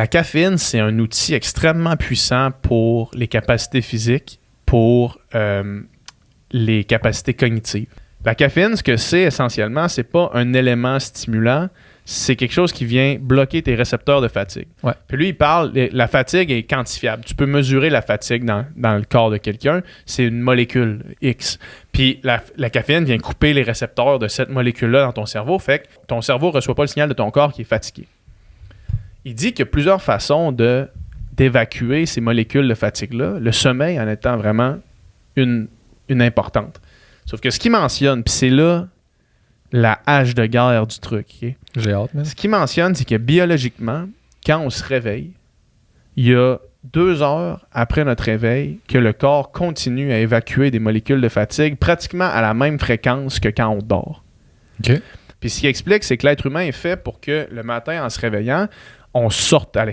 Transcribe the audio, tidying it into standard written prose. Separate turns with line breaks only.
La caféine, c'est un outil extrêmement puissant pour les capacités physiques, pour les capacités cognitives. La caféine, ce que c'est essentiellement, c'est pas un élément stimulant, c'est quelque chose qui vient bloquer tes récepteurs de fatigue.
Ouais.
Puis lui, il parle, la fatigue est quantifiable. Tu peux mesurer la fatigue dans le corps de quelqu'un. C'est une molécule X. Puis la caféine vient couper les récepteurs de cette molécule-là dans ton cerveau, fait que ton cerveau ne reçoit pas le signal de ton corps qui est fatigué. Il dit qu'il y a plusieurs façons d'évacuer ces molécules de fatigue-là, le sommeil en étant vraiment une importante. Sauf que ce qu'il mentionne, puis c'est là la hache de guerre du truc. Okay?
J'ai hâte, man.
Ce qu'il mentionne, c'est que biologiquement, quand on se réveille, il y a 2 heures après notre réveil que le corps continue à évacuer des molécules de fatigue pratiquement à la même fréquence que quand on dort.
OK.
Puis ce qu'il explique, c'est que l'être humain est fait pour que le matin, en se réveillant, on sorte à l'extérieur.